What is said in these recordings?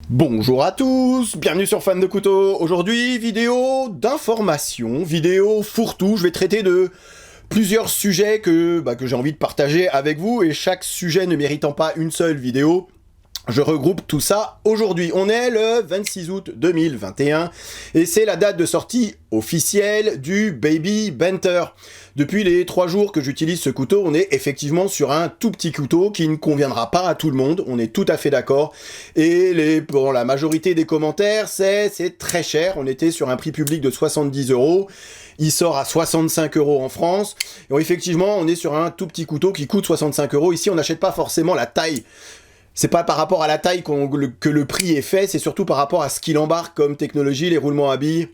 Bonjour à tous, bienvenue sur Fan de Couteau. Aujourd'hui, vidéo d'information, vidéo fourre-tout. Je vais traiter de plusieurs sujets que j'ai envie de partager avec vous et chaque sujet ne méritant pas une seule vidéo. Je regroupe tout ça aujourd'hui. On est le 26 août 2021 et c'est la date de sortie officielle du Baby Banter. Depuis les 3 jours que j'utilise ce couteau, on est effectivement sur un tout petit couteau qui ne conviendra pas à tout le monde, on est tout à fait d'accord. Et la majorité des commentaires, c'est très cher. On était sur un prix public de 70 €. Il sort à 65 € en France. Et effectivement, on est sur un tout petit couteau qui coûte 65 €. Ici, on n'achète pas forcément la taille. C'est pas par rapport à la taille que le prix est fait, c'est surtout par rapport à ce qu'il embarque comme technologie, les roulements à billes,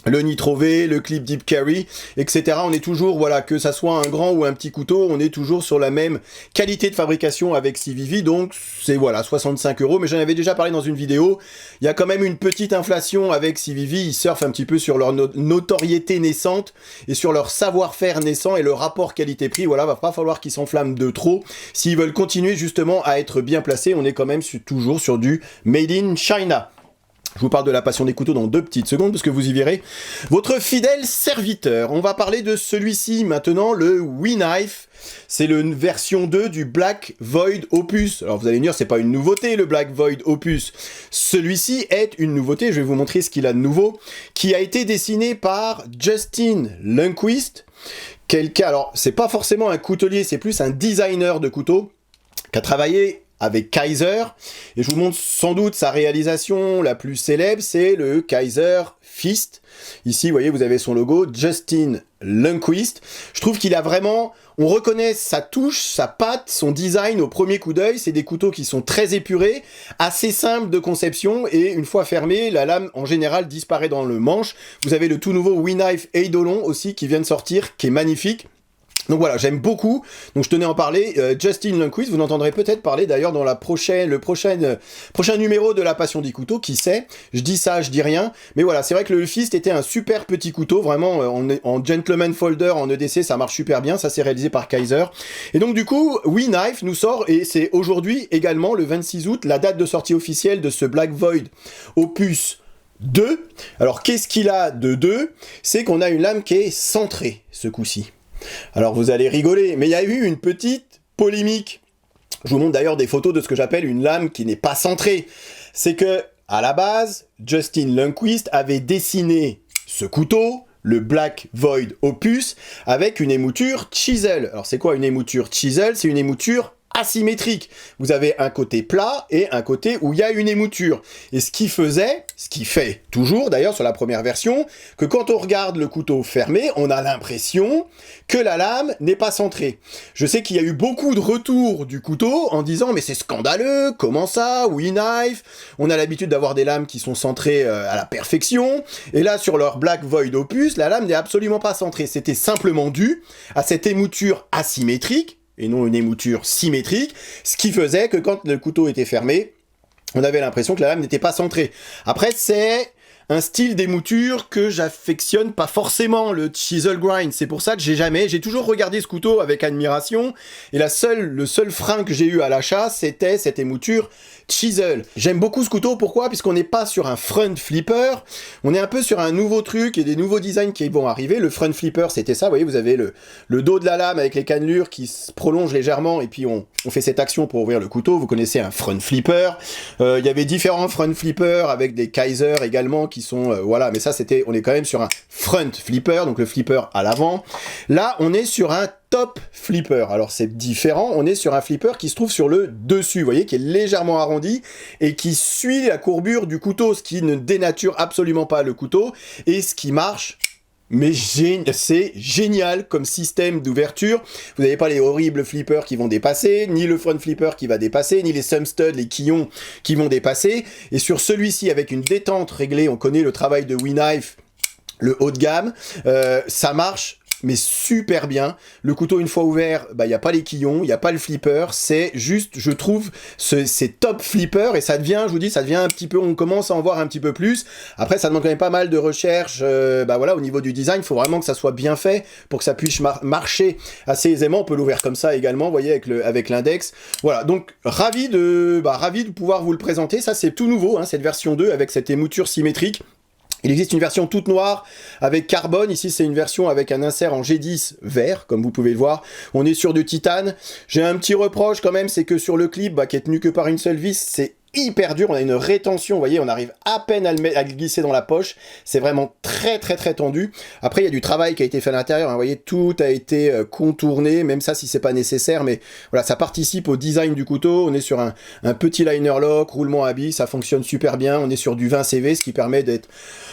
le Nitro V, le clip Deep Carry, etc. On est toujours, que ça soit un grand ou un petit couteau, on est toujours sur la même qualité de fabrication avec CVV, donc c'est 65 €, mais j'en avais déjà parlé dans une vidéo. Il y a quand même une petite inflation avec CVV, ils surfent un petit peu sur leur notoriété naissante et sur leur savoir-faire naissant et le rapport qualité-prix. Va pas falloir qu'ils s'enflamment de trop. S'ils veulent continuer justement à être bien placés, on est quand même toujours sur du Made in China. Je vous parle de la passion des couteaux dans 2 petites secondes parce que vous y verrez votre fidèle serviteur. On va parler de celui-ci maintenant, le WeKnife. C'est le version 2 du Black Void Opus. Alors vous allez me dire, c'est pas une nouveauté le Black Void Opus. Celui-ci est une nouveauté, je vais vous montrer ce qu'il a de nouveau, qui a été dessiné par Justin Lundquist. Alors c'est pas forcément un coutelier, c'est plus un designer de couteaux qui a travaillé avec Kizer, et je vous montre sans doute sa réalisation la plus célèbre, c'est le Kizer Fist. Ici, vous voyez, vous avez son logo, Justin Lundquist. Je trouve qu'il a vraiment, on reconnaît sa touche, sa patte, son design au premier coup d'œil. C'est des couteaux qui sont très épurés, assez simples de conception, et une fois fermée, la lame en général disparaît dans le manche. Vous avez le tout nouveau WeKnife Eidolon aussi qui vient de sortir, qui est magnifique. Donc voilà, j'aime beaucoup, donc je tenais à en parler. Justin Lundquist, vous n'entendrez peut-être parler d'ailleurs dans le prochain numéro de La Passion des Couteaux, qui sait, je dis ça, je dis rien, mais voilà, c'est vrai que le Fist était un super petit couteau, vraiment en gentleman folder, en EDC, ça marche super bien, ça c'est réalisé par Kizer. Et donc du coup, WeKnife nous sort, et c'est aujourd'hui également, le 26 août, la date de sortie officielle de ce Black Void Opus 2. Alors qu'est-ce qu'il a de 2 ? C'est qu'on a une lame qui est centrée, ce coup-ci. Alors vous allez rigoler, mais il y a eu une petite polémique. Je vous montre d'ailleurs des photos de ce que j'appelle une lame qui n'est pas centrée. C'est que, à la base, Justin Lundquist avait dessiné ce couteau, le Black Void Opus, avec une émouture chisel. Alors c'est quoi une émouture chisel ? C'est une émouture asymétrique. Vous avez un côté plat et un côté où il y a une émouture. Et ce qui fait toujours d'ailleurs sur la première version, que quand on regarde le couteau fermé, on a l'impression que la lame n'est pas centrée. Je sais qu'il y a eu beaucoup de retours du couteau en disant mais c'est scandaleux, comment ça, WeKnife, on a l'habitude d'avoir des lames qui sont centrées à la perfection, et là sur leur Black Void Opus, la lame n'est absolument pas centrée. C'était simplement dû à cette émouture asymétrique et non une émouture symétrique, ce qui faisait que quand le couteau était fermé, on avait l'impression que la lame n'était pas centrée. Après, c'est un style d'émouture que j'affectionne pas forcément, le chisel grind. C'est pour ça que j'ai toujours regardé ce couteau avec admiration, et le seul frein que j'ai eu à l'achat, c'était cette émouture chisel. J'aime beaucoup ce couteau, pourquoi ? Puisqu'on n'est pas sur un front flipper, on est un peu sur un nouveau truc et des nouveaux designs qui vont arriver. Le front flipper, c'était ça, vous voyez, vous avez le dos de la lame avec les cannelures qui se prolongent légèrement, et puis on fait cette action pour ouvrir le couteau. Vous connaissez un front flipper. Il y avait différents front flippers avec des Kizer également qui sont, mais ça on est quand même sur un front flipper, donc le flipper à l'avant. Là, on est sur un top flipper. Alors c'est différent, on est sur un flipper qui se trouve sur le dessus, vous voyez, qui est légèrement arrondi et qui suit la courbure du couteau, ce qui ne dénature absolument pas le couteau et ce qui marche. Mais c'est génial comme système d'ouverture. Vous n'avez pas les horribles flippers qui vont dépasser, ni le front flipper qui va dépasser, ni les thumb studs, les quillons qui vont dépasser. Et sur celui-ci, avec une détente réglée, on connaît le travail de WeKnife, le haut de gamme, ça marche mais super bien. Le couteau, une fois ouvert, bah, il n'y a pas les quillons, il n'y a pas le flipper, c'est juste, je trouve, c'est top flipper, et ça devient, je vous dis, ça devient un petit peu, on commence à en voir un petit peu plus. Après, ça demande quand même pas mal de recherche, bah voilà, au niveau du design, il faut vraiment que ça soit bien fait, pour que ça puisse marcher assez aisément. On peut l'ouvrir comme ça également, vous voyez, avec l'index. Voilà, donc, ravi de pouvoir vous le présenter. Ça, c'est tout nouveau, hein, cette version 2, avec cette émouture symétrique. Il existe une version toute noire avec carbone. Ici, c'est une version avec un insert en G10 vert, comme vous pouvez le voir. On est sur du titane. J'ai un petit reproche quand même, c'est que sur le clip, qui est tenu que par une seule vis, c'est hyper dur. On a une rétention, vous voyez, on arrive à peine à le glisser dans la poche. C'est vraiment très tendu. Après, il y a du travail qui a été fait à l'intérieur, hein. Vous voyez, tout a été contourné, même ça si c'est pas nécessaire, mais voilà, ça participe au design du couteau. On est sur un petit liner lock, roulement à billes, ça fonctionne super bien. On est sur du 20 CV, ce qui permet d'être...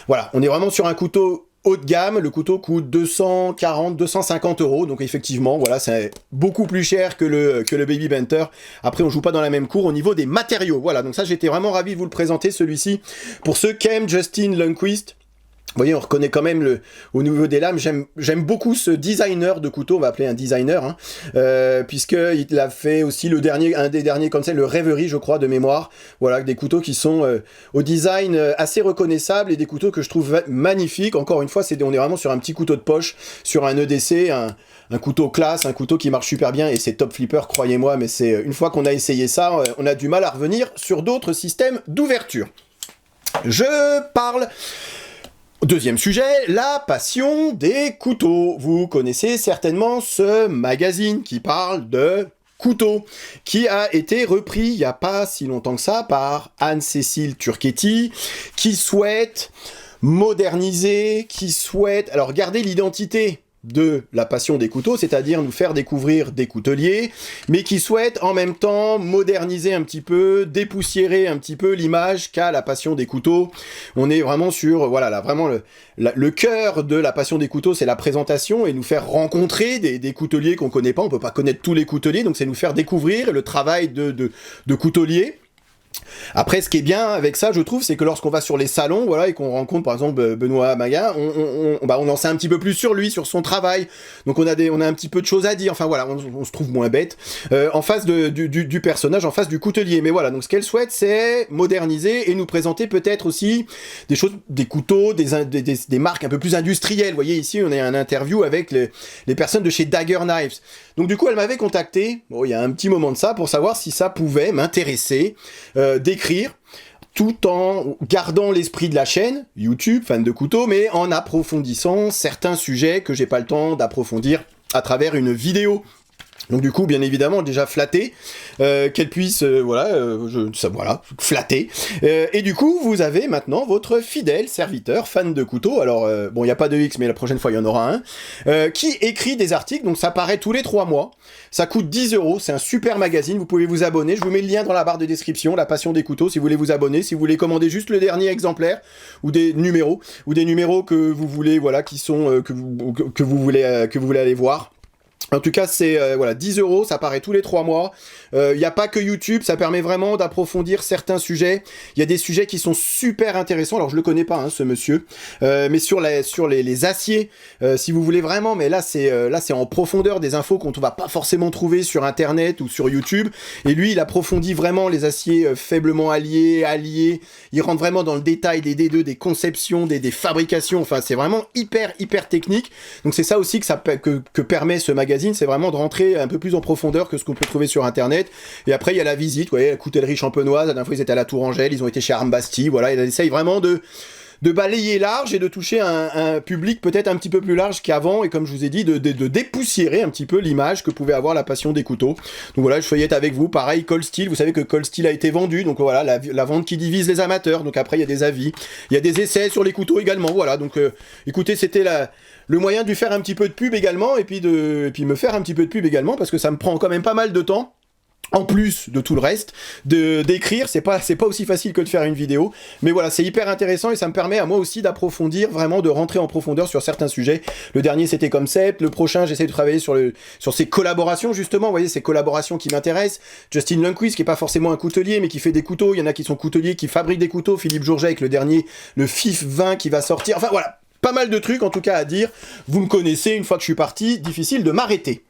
Voilà, on est vraiment sur un couteau haut de gamme. Le couteau coûte 240, 250 €, donc effectivement, voilà, c'est beaucoup plus cher que le Baby Banter. Après, on joue pas dans la même cour au niveau des matériaux. Voilà, donc ça, j'étais vraiment ravi de vous le présenter, celui-ci. Pour ceux qui aiment Justin Lundquist, vous voyez, on reconnaît quand même au niveau des lames. J'aime beaucoup ce designer de couteau, on va appeler un designer, hein, puisqu'il a fait aussi un des derniers comme ça, le Reverie, je crois, de mémoire. Voilà, des couteaux qui sont au design assez reconnaissable et des couteaux que je trouve magnifiques. Encore une fois, on est vraiment sur un petit couteau de poche, sur un EDC, un couteau classe, un couteau qui marche super bien, et c'est top flipper, croyez-moi, mais c'est une fois qu'on a essayé ça, on a du mal à revenir sur d'autres systèmes d'ouverture. Je parle... Deuxième sujet, la passion des couteaux. Vous connaissez certainement ce magazine qui parle de couteaux, qui a été repris il n'y a pas si longtemps que ça par Anne-Cécile Turchetti, qui souhaite moderniser, alors garder l'identité de la passion des couteaux, c'est-à-dire nous faire découvrir des couteliers, mais qui souhaitent en même temps moderniser un petit peu, dépoussiérer un petit peu l'image qu'a la passion des couteaux. On est vraiment sur, voilà, là, vraiment le cœur de la passion des couteaux, c'est la présentation et nous faire rencontrer des couteliers qu'on connaît pas. On peut pas connaître tous les couteliers, donc c'est nous faire découvrir le travail de couteliers. Après, ce qui est bien avec ça, je trouve, c'est que lorsqu'on va sur les salons, voilà, et qu'on rencontre par exemple Benoît Magin, on en sait un petit peu plus sur lui, sur son travail. Donc on a un petit peu de choses à dire. Enfin voilà, on se trouve moins bête en face du personnage, en face du coutelier. Mais voilà, donc ce qu'elle souhaite, c'est moderniser et nous présenter peut-être aussi des choses, des couteaux, des marques un peu plus industrielles. Vous voyez ici, on a un interview avec les personnes de chez Dagger Knives. Donc du coup, elle m'avait contacté, il y a un petit moment de ça, pour savoir si ça pouvait m'intéresser d'écrire, tout en gardant l'esprit de la chaîne, YouTube, fan de couteaux, mais en approfondissant certains sujets que j'ai pas le temps d'approfondir à travers une vidéo. Donc du coup, bien évidemment, déjà flatté, qu'elle puisse, flatter. Et du coup, vous avez maintenant votre fidèle serviteur, fan de couteaux. Alors, bon, il n'y a pas de X, mais la prochaine fois, il y en aura un, qui écrit des articles. Donc ça paraît tous les 3 mois. Ça coûte 10 €. C'est un super magazine. Vous pouvez vous abonner. Je vous mets le lien dans la barre de description. La passion des couteaux, si vous voulez vous abonner. Si vous voulez commander juste le dernier exemplaire, ou des numéros que vous voulez, voilà, qui sont que vous voulez aller voir. En tout cas, c'est 10 €, ça paraît tous les 3 mois. Il n'y a pas que YouTube, ça permet vraiment d'approfondir certains sujets. Il y a des sujets qui sont super intéressants. Alors, je le connais pas, hein, ce monsieur, mais sur les aciers, si vous voulez vraiment. Mais là, c'est en profondeur des infos qu'on ne va pas forcément trouver sur Internet ou sur YouTube. Et lui, il approfondit vraiment les aciers faiblement alliés. Il rentre vraiment dans le détail des D2, des conceptions, des fabrications. Enfin, c'est vraiment hyper technique. Donc, c'est ça aussi que permet ce magazine. C'est vraiment de rentrer un peu plus en profondeur que ce qu'on peut trouver sur Internet. Et après, il y a la visite, vous voyez, la coutellerie champenoise. La dernière fois, ils étaient à la Tour Angèle, ils ont été chez Armbasti. Voilà, ils essayent vraiment de balayer large et de toucher un public peut-être un petit peu plus large qu'avant, et comme je vous ai dit, de dépoussiérer un petit peu l'image que pouvait avoir la passion des couteaux. Donc voilà, je feuillette avec vous. Pareil, Cold Steel, vous savez que Cold Steel a été vendu, donc voilà, la vente qui divise les amateurs. Donc après, il y a des avis, il y a des essais sur les couteaux également. Voilà, donc écoutez, c'était le moyen de lui faire un petit peu de pub également, et puis me faire un petit peu de pub également, parce que ça me prend quand même pas mal de temps. En plus de tout le reste, d'écrire, c'est pas aussi facile que de faire une vidéo, mais voilà, c'est hyper intéressant et ça me permet à moi aussi d'approfondir, vraiment de rentrer en profondeur sur certains sujets. Le dernier c'était concept, le prochain j'essaie de travailler sur ces collaborations justement, vous voyez, ces collaborations qui m'intéressent. Justin Lundquist qui est pas forcément un coutelier mais qui fait des couteaux, il y en a qui sont couteliers qui fabriquent des couteaux, Philippe Jourget avec le dernier, le FIF 20 qui va sortir, enfin voilà. pas mal de trucs en tout cas à dire. Vous me connaissez, une fois que je suis parti, difficile de m'arrêter.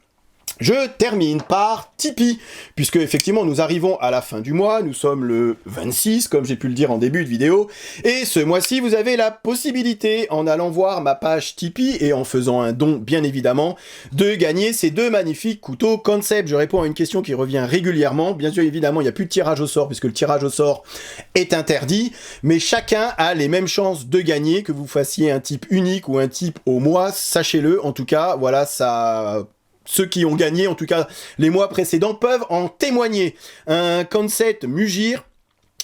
Je termine par Tipeee, puisque effectivement nous arrivons à la fin du mois, nous sommes le 26, comme j'ai pu le dire en début de vidéo, et ce mois-ci vous avez la possibilité, en allant voir ma page Tipeee, et en faisant un don bien évidemment, de gagner ces deux magnifiques couteaux concept. Je réponds à une question qui revient régulièrement, bien sûr évidemment il n'y a plus de tirage au sort, puisque le tirage au sort est interdit, mais chacun a les mêmes chances de gagner, que vous fassiez un type unique ou un type au mois, sachez-le, en tout cas, voilà, ça... Ceux qui ont gagné, en tout cas les mois précédents, peuvent en témoigner. Un concept Mugir,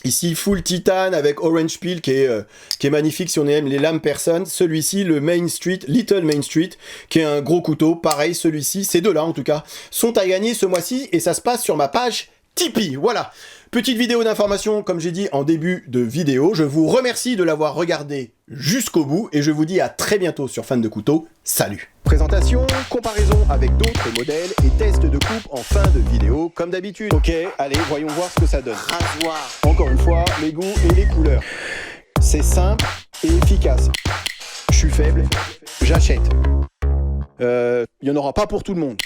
ici full titane avec orange peel qui est magnifique si on aime les lames personnes. Celui-ci, le Main Street, Little Main Street, qui est un gros couteau. Pareil, celui-ci, ces deux-là en tout cas, sont à gagner ce mois-ci et ça se passe sur ma page Tipeee. Voilà. Petite vidéo d'information, comme j'ai dit en début de vidéo. Je vous remercie de l'avoir regardé jusqu'au bout et je vous dis à très bientôt sur Fan de Couteau. Salut! Présentation, comparaison avec d'autres modèles et test de coupe en fin de vidéo, comme d'habitude. Ok, allez, voyons voir ce que ça donne. Rasoir. Encore une fois, les goûts et les couleurs. C'est simple et efficace. Je suis faible, j'achète. Il n'y en aura pas pour tout le monde.